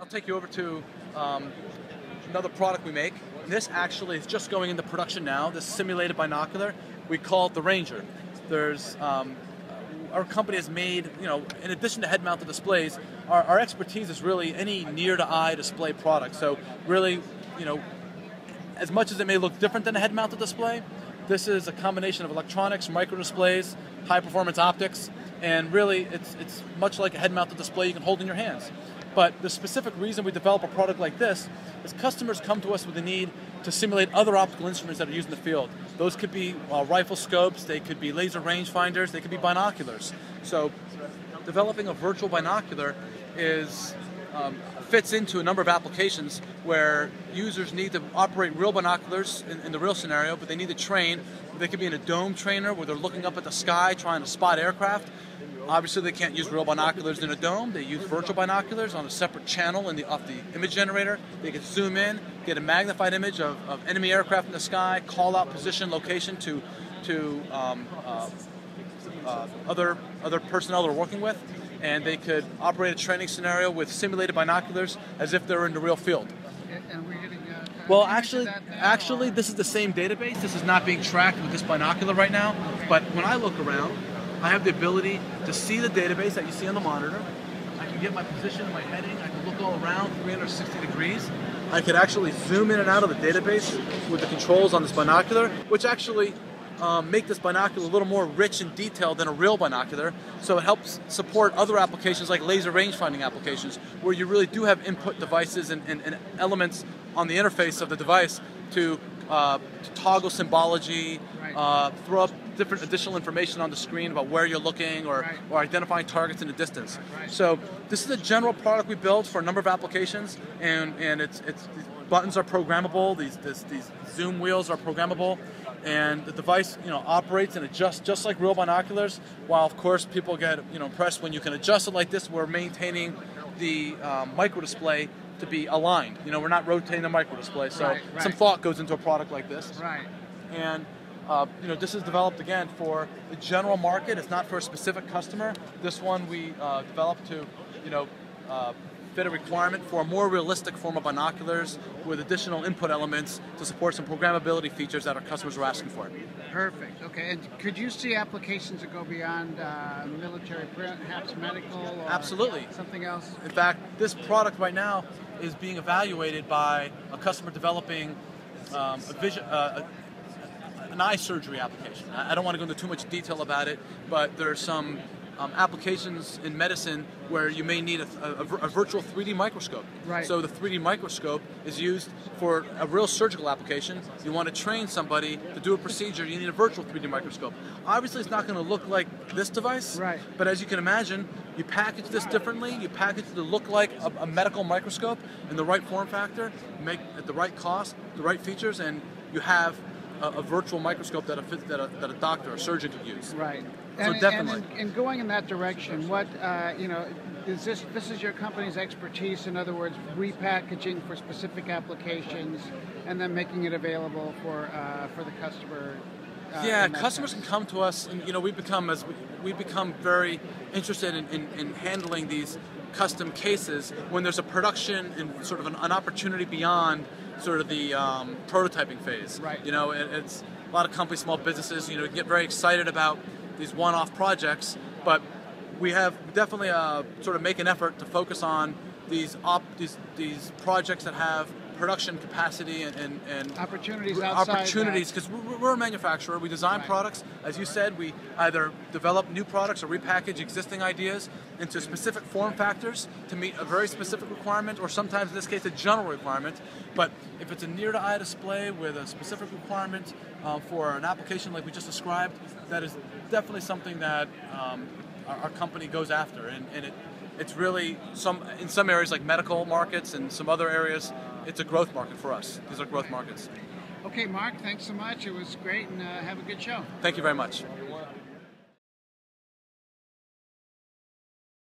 I'll take you over to another product we make. This actually is just going into production now, this simulated binocular. We call it the Ranger. There's, our company has made, in addition to head-mounted displays, our expertise is really any near-to-eye display product. So really, as much as it may look different than a head-mounted display, this is a combination of electronics, micro-displays, high-performance optics, and really it's much like a head-mounted display you can hold in your hands. But the specific reason we develop a product like this is customers come to us with a need to simulate other optical instruments that are used in the field. Those could be rifle scopes, they could be laser rangefinders, they could be binoculars. So developing a virtual binocular fits into a number of applications where users need to operate real binoculars in the real scenario, but they need to train. They could be in a dome trainer where they're looking up at the sky trying to spot aircraft. Obviously, they can't use real binoculars in a dome. They use virtual binoculars on a separate channel off the image generator. They can zoom in, get a magnified image of enemy aircraft in the sky, call out position, location to other personnel they're working with, and they could operate a training scenario with simulated binoculars as if they're in the real field. And we're getting well, actually, this is the same database. This is not being tracked with this binocular right now. Okay. But when I look around, I have the ability to see the database that you see on the monitor. I can get my position, my heading. I can look all around 360 degrees. I could actually zoom in and out of the database with the controls on this binocular, which actually make this binocular a little more rich and detailed than a real binocular. So it helps support other applications like laser rangefinding applications, where you really do have input devices and elements on the interface of the device to toggle symbology, right. Throw up different additional information on the screen about where you're looking or identifying targets in the distance. Right. So this is a general product we built for a number of applications, and these buttons are programmable, these zoom wheels are programmable, and the device operates and adjusts just like real binoculars, while of course people get impressed when you can adjust it like this. We're maintaining the micro display to be aligned. We're not rotating the micro display, so some thought goes into a product like this. Right. And this is developed again for the general market. It's not for a specific customer. This one we developed to fit a requirement for a more realistic form of binoculars with additional input elements to support some programmability features that our customers were asking for. Perfect. Okay. And could you see applications that go beyond military, perhaps medical, or absolutely something else? In fact, this product right now is being evaluated by a customer developing an eye surgery application. I don't want to go into too much detail about it, but there are some applications in medicine where you may need a virtual 3D microscope. Right. So the 3D microscope is used for a real surgical application. You want to train somebody to do a procedure, you need a virtual 3D microscope. Obviously, it's not going to look like this device, right. But as you can imagine, you package this differently. You package it to look like a medical microscope in the right form factor, make at the right cost, the right features, and you have a virtual microscope that a doctor or surgeon could use. Right. So definitely. And going in that direction, what is this is your company's expertise? In other words, repackaging for specific applications and then making it available for the customer. Yeah, customers can come to us, and we become very interested in handling these custom cases when there's a production and sort of an opportunity beyond sort of the prototyping phase. Right. It's a lot of companies, small businesses, get very excited about these one-off projects, but we have definitely sort of make an effort to focus on these projects that have production capacity and opportunities outside opportunities, because we're a manufacturer. We design products. As you said, we either develop new products or repackage existing ideas into specific form factors to meet a very specific requirement, or sometimes in this case a general requirement. But if it's a near-to-eye display with a specific requirement for an application like we just described, that is definitely something that our company goes after, and it's really in some areas like medical markets and some other areas, it's a growth market for us. These are growth markets. Okay, Mark, thanks so much. It was great, and have a good show. Thank you very much.